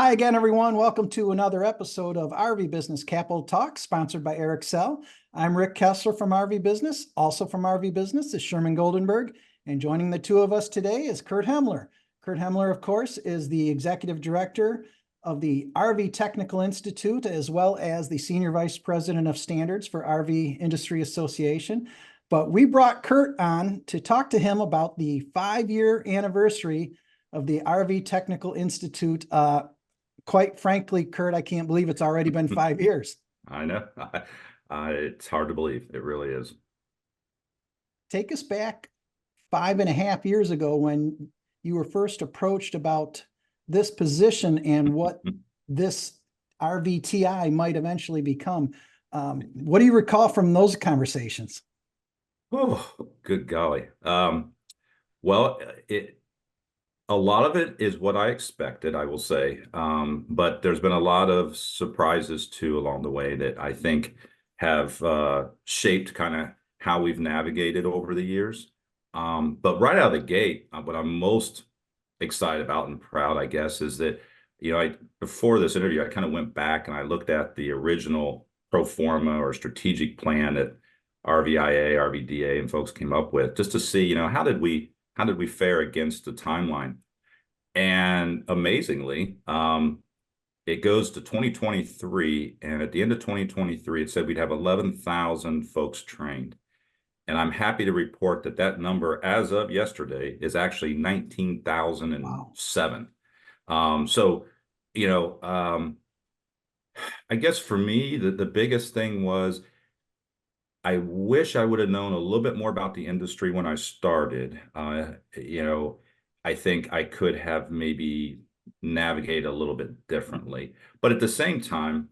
Hi again, everyone. Welcome to another episode of RV Business Capital Talk, sponsored by Eric Sell. I'm Rick Kessler from RV Business. Also from RV Business is Sherm Goldenberg. And joining the two of us today is Curt Hemmeler. Curt Hemmeler, of course, is the Executive Director of the RV Technical Institute, as well as the Senior Vice President of Standards for RV Industry Association. But we brought Curt on to talk to him about the 5-year anniversary of the RV Technical Institute. Quite frankly, Curt, I can't believe it's already been 5 years. I know. It's hard to believe. It really is. Take us back 5.5 years ago when you were first approached about this position and what this RVTI might eventually become. What do you recall from those conversations? Oh, good golly. Well, a lot of it is what I expected, I will say. But there's been a lot of surprises too along the way that I think have shaped kind of how we've navigated over the years. But right out of the gate, what I'm most excited about and proud, I guess, is that, before this interview, I kind of went back and I looked at the original pro forma or strategic plan that RVIA, RVDA, and folks came up with, just to see, how did we fare against the timeline? And amazingly, it goes to 2023, and at the end of 2023, it said we'd have 11,000 folks trained. And I'm happy to report that that number, as of yesterday, is actually 19,007. Wow. I guess for me, the biggest thing was, I wish I would have known a little bit more about the industry when I started. I think I could have maybe navigated a little bit differently. But at the same time,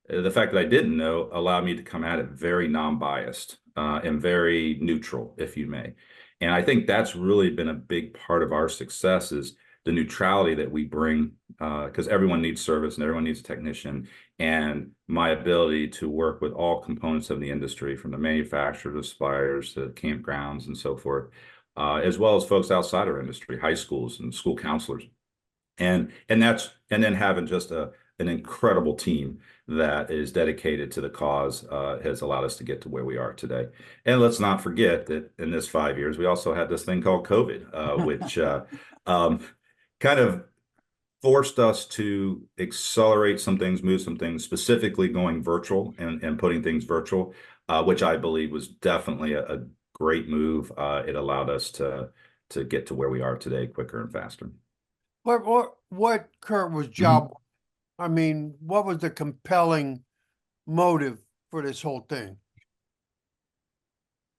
the fact that I didn't know allowed me to come at it very non-biased and very neutral, if you may. And I think that's really been a big part of our success, is the neutrality that we bring, because everyone needs service and everyone needs a technician. And my ability to work with all components of the industry, from the manufacturers, the suppliers, to campgrounds and so forth, as well as folks outside our industry, high schools and school counselors. And then having just an incredible team that is dedicated to the cause has allowed us to get to where we are today. And let's not forget that in this 5 years, we also had this thing called COVID, which kind of forced us to accelerate some things, move some things, specifically going virtual and putting things virtual, which I believe was definitely a great move. It allowed us to get to where we are today quicker and faster. What Curt was job? I mean, what was the compelling motive for this whole thing?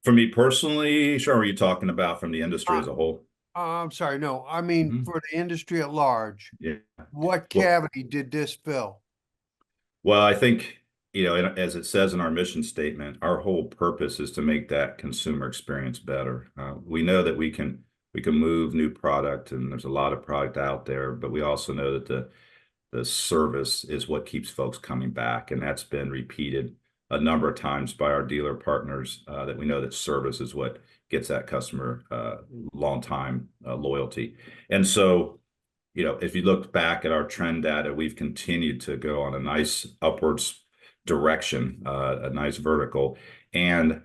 For me personally, sure. Are you talking about from the industry as a whole? I'm sorry, no. I mean, for the industry at large. Yeah. What cavity did this fill? Well, I think, as it says in our mission statement, our whole purpose is to make that consumer experience better. We know that we can move new product, and there's a lot of product out there, but we also know that the service is what keeps folks coming back, and that's been repeated a number of times by our dealer partners, that we know that service is what gets that customer long time loyalty. And so, if you look back at our trend data, we've continued to go on a nice upwards direction, a nice vertical. And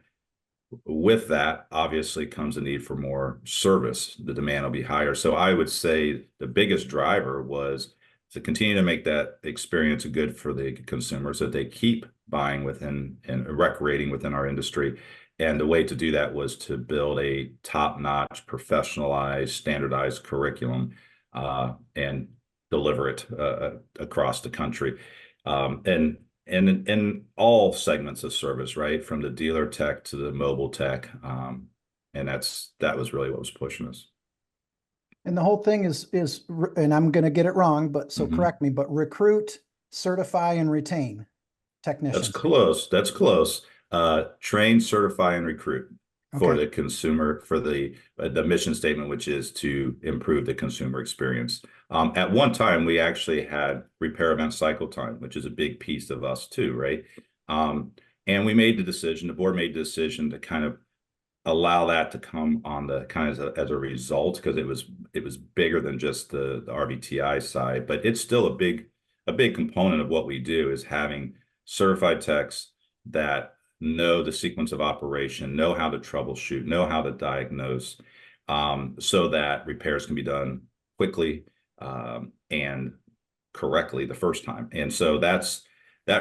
with that, obviously, comes a need for more service. The demand will be higher. So I would say the biggest driver was to continue to make that experience good for the consumers, so that they keep buying within and recreating within our industry. And the way to do that was to build a top-notch, professionalized, standardized curriculum and deliver it across the country. And in all segments of service, right, from the dealer tech to the mobile tech. And that was really what was pushing us. And the whole thing is, and I'm going to get it wrong, but so correct me, but recruit, certify, and retain technicians. That's close. That's close. Train, certify, and recruit for the consumer, for the mission statement, which is to improve the consumer experience. At one time, we actually had repair event cycle time, which is a big piece of us too, right? And we made the decision, the board made the decision to kind of allow that to come on the kind of as a result, because it was bigger than just the RVTI side, but it's still a big a big component of what we do is having certified techs that know the sequence of operation, know how to troubleshoot, know how to diagnose, so that repairs can be done quickly and correctly the first time. And so that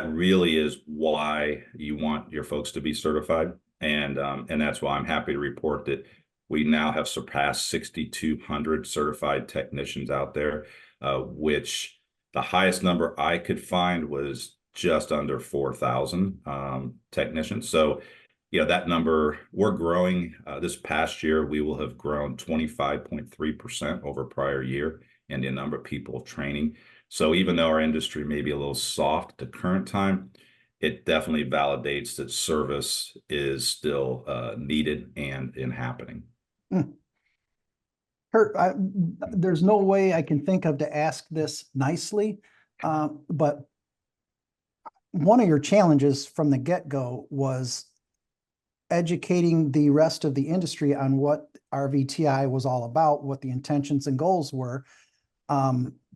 really is why you want your folks to be certified. And that's why I'm happy to report that we now have surpassed 6,200 certified technicians out there, which the highest number I could find was just under 4,000 technicians. So, that number, we're growing. This past year, we will have grown 25.3% over prior year in the number of people training. So even though our industry may be a little soft at the current time, it definitely validates that service is still needed and happening. Curt, there's no way I can think of to ask this nicely, but one of your challenges from the get-go was educating the rest of the industry on what RVTI was all about, what the intentions and goals were.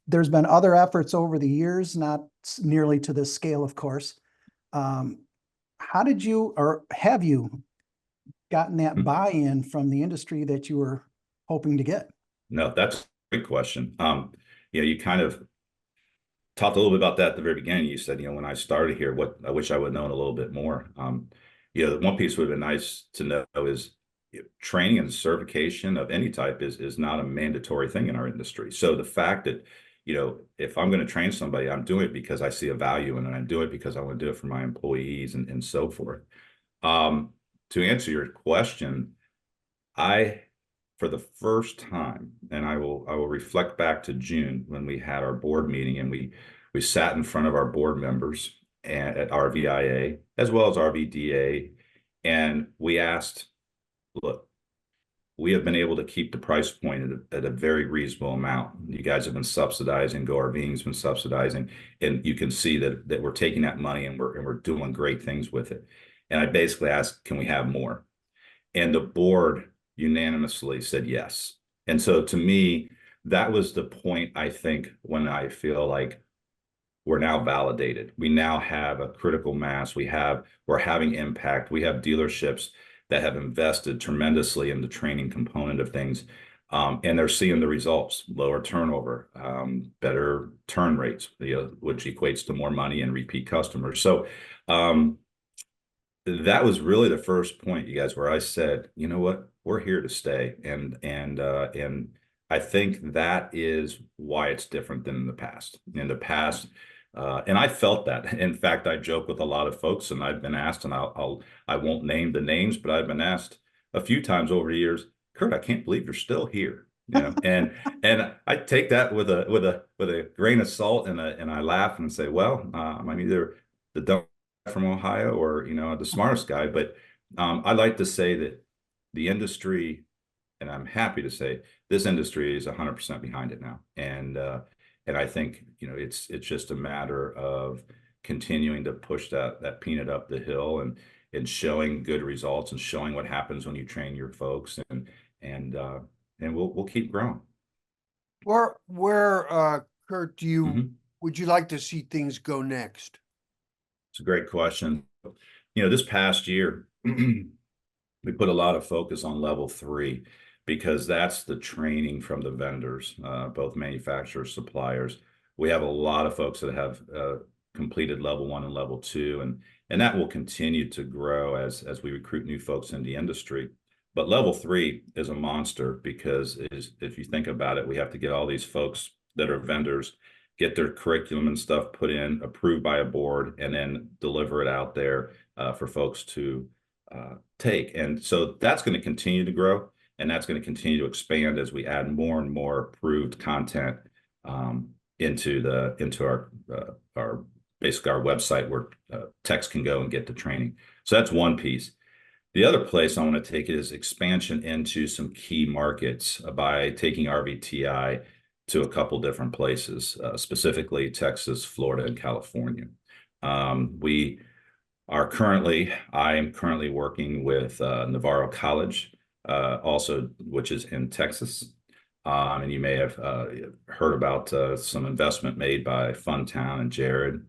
There's been other efforts over the years, not nearly to this scale, of course. How did you, or have you gotten that buy-in from the industry that you were hoping to get? No, that's a great question. You kind of talked a little bit about that at the very beginning. You said, when I started here, what I wish I would have known a little bit more. One piece would have been nice to know is training and certification of any type is not a mandatory thing in our industry. So the fact that, if I'm going to train somebody, I'm doing it because I see a value in it. I'm doing it because I want to do it for my employees and so forth. To answer your question, for the first time, and I will reflect back to June when we had our board meeting and we sat in front of our board members at RVIA as well as RVDA, and we asked, look, we have been able to keep the price point at a very reasonable amount. You guys have been subsidizing, GoRVing's been subsidizing, and you can see that we're taking that money and we're doing great things with it. And I basically asked, can we have more? And the board unanimously said yes. And so to me, that was the point, I think, when I feel like we're now validated. We now have a critical mass. We're having impact. We have dealerships that have invested tremendously in the training component of things. And they're seeing the results: lower turnover, better turn rates, which equates to more money and repeat customers. So that was really the first point, you guys, where I said, you know what, we're here to stay. And I think that is why it's different than in the past. In the past, and I felt that. In fact, I joke with a lot of folks, and I've been asked, and I won't name the names, but I've been asked a few times over the years, Curt, I can't believe you're still here. And I take that with a grain of salt, and I laugh and say, well, I'm either the dumb from Ohio or the smartest guy. But I like to say that the industry, and I'm happy to say this industry is 100% behind it now. And I think it's just a matter of continuing to push that peanut up the hill and showing good results and showing what happens when you train your folks, and we'll keep growing. Where Curt, would you like to see things go next? It's a great question. This past year, we put a lot of focus on level 3 because that's the training from the vendors, both manufacturers, suppliers. We have a lot of folks that have completed level 1 and level 2, and that will continue to grow as we recruit new folks in the industry. But level 3 is a monster because if you think about it, we have to get all these folks that are vendors, get their curriculum and stuff put in, approved by a board, and then deliver it out there for folks to take. And so that's going to continue to grow, and that's going to continue to expand as we add more and more approved content into our basically our website where techs can go and get the training. So that's one piece. The other place I want to take it is expansion into some key markets by taking RVTI to a couple different places, specifically Texas, Florida, and California. I am currently working with Navarro College, also, which is in Texas. And you may have heard about some investment made by Funtown and Jared,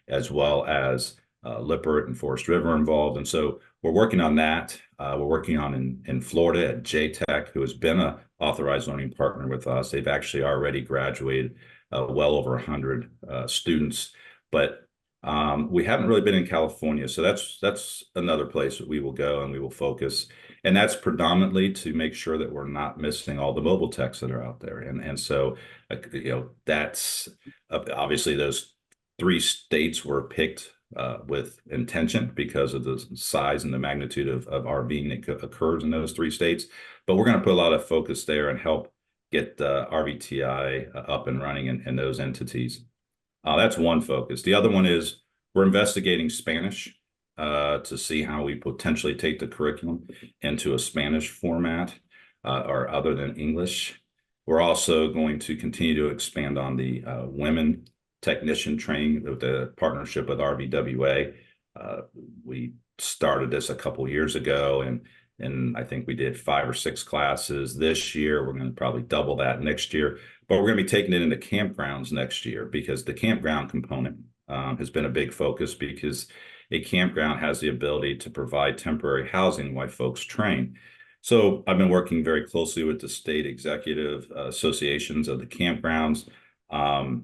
as well as Lippert and Forest River involved. And so we're working on that. We're working on in Florida at JTech, who has been an authorized learning partner with us. They've actually already graduated well over 100 students, but we haven't really been in California. So that's another place that we will go and we will focus. And that's predominantly to make sure that we're not missing all the mobile techs that are out there. And so, that's obviously those 3 states were picked with intention because of the size and the magnitude of RVing that occurs in those 3 states. But we're going to put a lot of focus there and help get RVTI up and running in those entities. That's one focus. The other one is we're investigating Spanish to see how we potentially take the curriculum into a Spanish format or other than English. We're also going to continue to expand on the women technician training with the partnership with RVWA. We started this a couple years ago, and I think we did 5 or 6 classes this year. We're going to probably double that next year, but we're going to be taking it into campgrounds next year because the campground component has been a big focus, because a campground has the ability to provide temporary housing while folks train. So I've been working very closely with the state executive associations of the campgrounds. So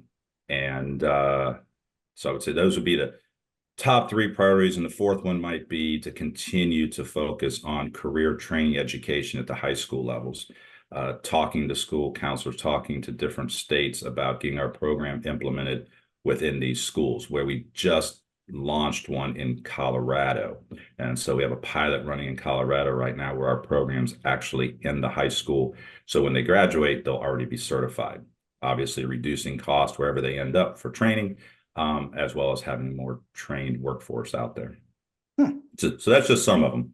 I would say those would be the top 3 priorities. And the 4th one might be to continue to focus on career training education at the high school levels, talking to school counselors, talking to different states about getting our program implemented within these schools, where we just launched one in Colorado. And so we have a pilot running in Colorado right now where our program's actually in the high school. So when they graduate, they'll already be certified, obviously reducing cost wherever they end up for training, as well as having more trained workforce out there. So that's just some of them.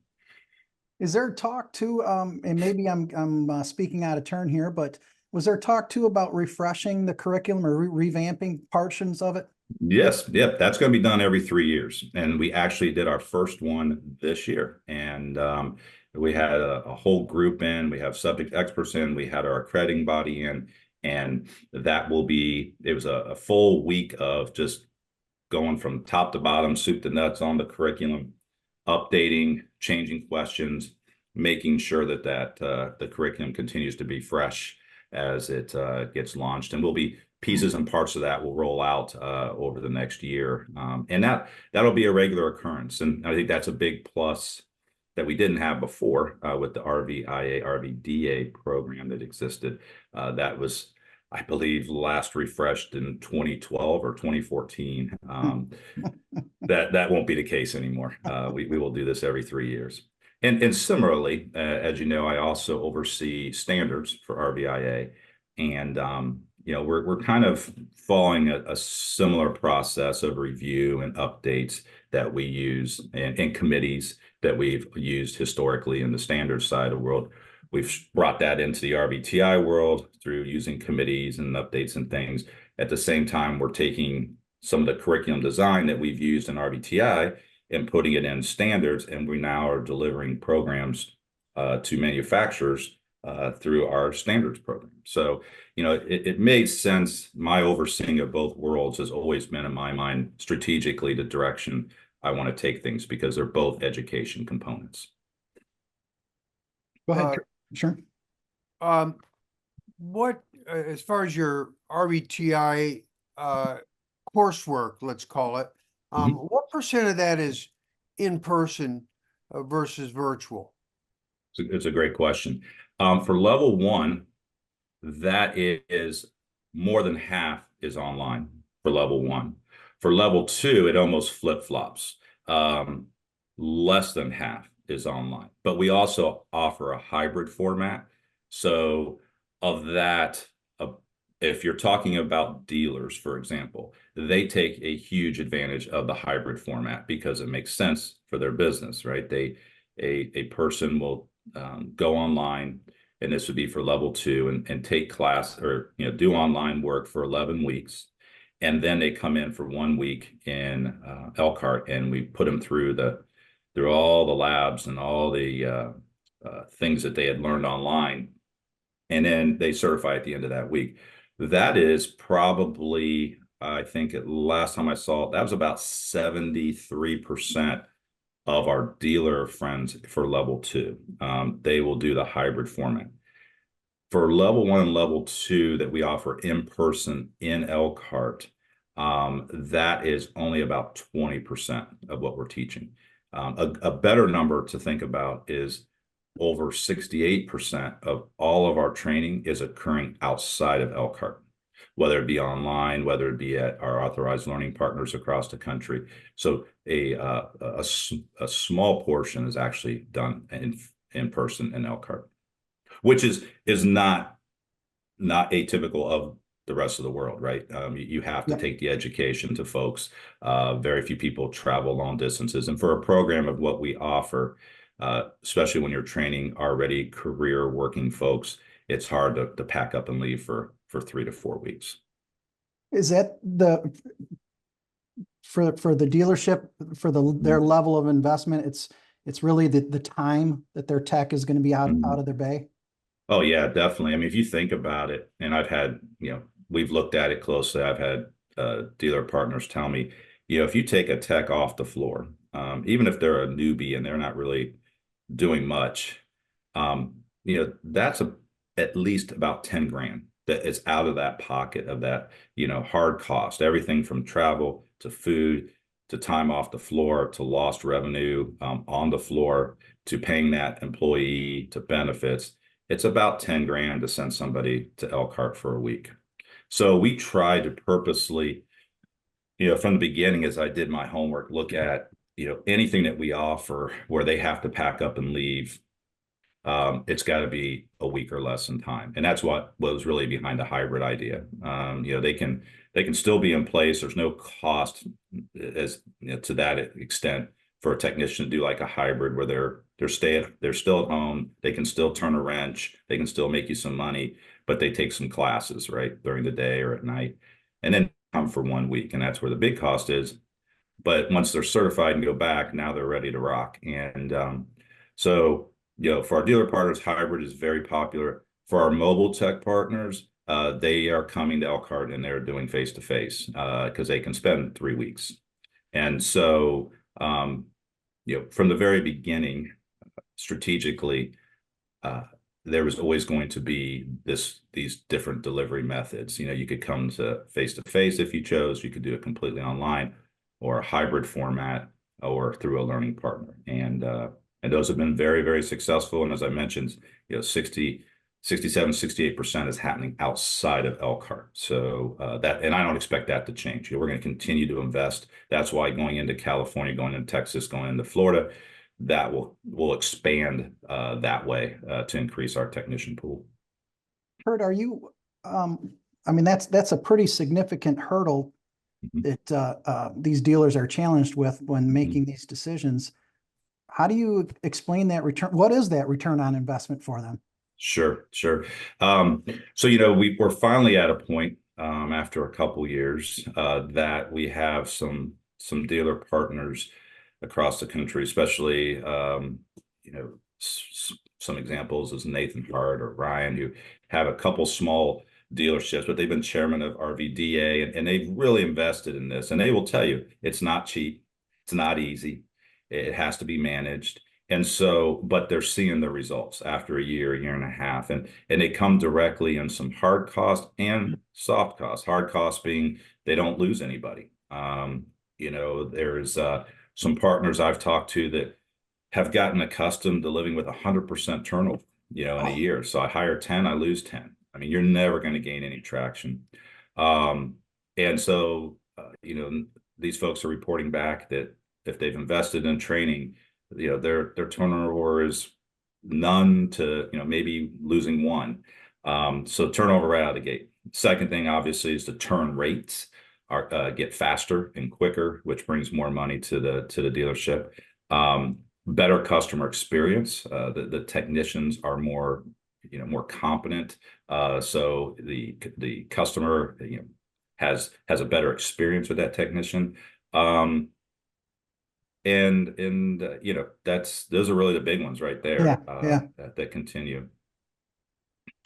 Is there talk too, and maybe I'm speaking out of turn here, but was there talk too about refreshing the curriculum or revamping portions of it? Yes, yep, that's going to be done every 3 years, and we actually did our first one this year, and we had a whole group in. We have subject experts in. We had our accrediting body in, and that will be. It was a full week of just going from top to bottom, soup to nuts on the curriculum, updating, changing questions, making sure that the curriculum continues to be fresh as it gets launched, and we'll be. Pieces and parts of that will roll out over the next year. And that'll be a regular occurrence. And I think that's a big plus that we didn't have before with the RVIA, RVDA program that existed. That was, I believe, last refreshed in 2012 or 2014. That won't be the case anymore. We will do this every 3 years. And similarly, as you know, I also oversee standards for RVIA. And we're kind of following a similar process of review and updates that we use in committees that we've used historically in the standards side of the world. We've brought that into the RVTI world through using committees and updates and things. At the same time, we're taking some of the curriculum design that we've used in RVTI and putting it in standards, and we now are delivering programs to manufacturers through our standards program. So, it made sense. My overseeing of both worlds has always been, in my mind, strategically the direction I want to take things, because they're both education components. Go ahead. Sure. What, as far as your RVTI coursework, let's call it, what percent of that is in person versus virtual? It's a great question. For level 1, that is more than half is online for level 1. For level 2, it almost flip-flops. Less than half is online, but we also offer a hybrid format. So of that, if you're talking about dealers, for example, they take a huge advantage of the hybrid format because it makes sense for their business, right? A person will go online, and this would be for level 2, and take class or do online work for 11 weeks, and then they come in for 1 week in Elkhart, and we put them through all the labs and all the things that they had learned online and then they certify at the end of that week. That is probably, I think last time I saw it, that was about 73% of our dealer friends for level 2. They will do the hybrid format. For level 1 and level 2 that we offer in person in Elkhart, that is only about 20% of what we're teaching. A better number to think about is over 68% of all of our training is occurring outside of Elkhart, whether it be online, whether it be at our authorized learning partners across the country. So a small portion is actually done in person in Elkhart, which is not atypical of the rest of the world, right? You have to take the education to folks. Very few people travel long distances. And for a program of what we offer, especially when you're training already career working folks, it's hard to pack up and leave for 3 to 4 weeks. Is that for the dealership, for their level of investment, it's really the time that their tech is going to be out of their bay? Oh yeah, definitely. I mean, if you think about it, and I've had, we've looked at it closely. I've had dealer partners tell me, if you take a tech off the floor, even if they're a newbie and they're not really doing much, that's at least about 10 grand that is out of that pocket of that, hard cost, everything from travel to food to time off the floor to lost revenue on the floor to paying that employee to benefits. It's about 10 grand to send somebody to Elkhart for a week. So we tried to purposely, from the beginning, as I did my homework, look at, anything that we offer where they have to pack up and leave. It's got to be a week or less in time. And that's what was really behind the hybrid idea. They can still be in place. There's no cost as to that extent for a technician to do like a hybrid where they're still at home. They can still turn a wrench. They can still make you some money, but they take some classes, right, during the day or at night, and then come for 1 week. And that's where the big cost is. But once they're certified and go back, now they're ready to rock. And so, for our dealer partners, hybrid is very popular. For our mobile tech partners, they are coming to Elkhart and they're doing face-to-face because they can spend 3 weeks. And so, from the very beginning, strategically, there was always going to be these different delivery methods. You could come to face-to-face if you chose. You could do it completely online or a hybrid format or through a learning partner. And those have been very, very successful. And as I mentioned, 67, 68% is happening outside of Elkhart. So and I don't expect that to change. We're going to continue to invest. That's why going into California, going into Texas, going into Florida, that will expand that way to increase our technician pool. Kurt, are you, I mean, that's a pretty significant hurdle that these dealers are challenged with when making these decisions. How do you explain that return? What is that return on investment for them? Sure. So, we're finally at a point after a couple years that we have some dealer partners across the country, especially, some examples is Nathan Hart or Ryan, who have a couple small dealerships, but they've been chairman of RVDA and they've really invested in this. And they will tell you it's not cheap. It's not easy. It has to be managed. And so, but they're seeing the results after a year and a half, and they come directly in some hard cost and soft costs. Hard costs being they don't lose anybody. There's some partners I've talked to that have gotten accustomed to living with 100% turnover, in a year. So I hire 10, I lose 10. I mean, you're never going to gain any traction. And so, these folks are reporting back that if they've invested in training, their turnover is none to, maybe losing 1. So turnover right out of the gate. Second thing, obviously, is the turn rates get faster and quicker, which brings more money to the dealership. Better customer experience. The technicians are more competent. So the customer, has a better experience with that technician. Those are really the big ones right there. Yeah. That continue.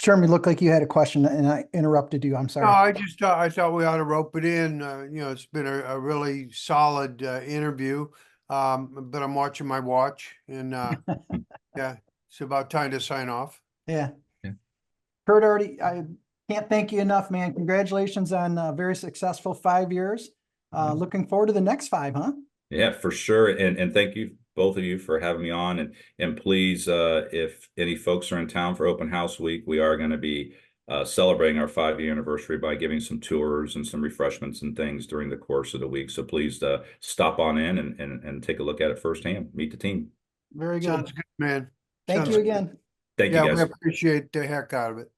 Sherm, you look like you had a question and I interrupted you. I'm No, sorry. I thought we ought to rope it in. It's been a really solid interview. But I'm watching my watch and yeah, it's about time to sign off. Yeah. Yeah. Kurt, I can't thank you enough, man. Congratulations on a very successful 5 years. Looking forward to the next 5, huh? Yeah, for sure. And thank you, both of you, for having me on. And please, if any folks are in town for Open House Week, we are going to be celebrating our 5-year anniversary by giving some tours and some refreshments and things during the course of the week. So please stop on in and take a look at it firsthand. Meet the team. Very good. Sounds good, man. Thank Sounds you good. again. Thank you, Yeah, guys. we appreciate the heck out of it.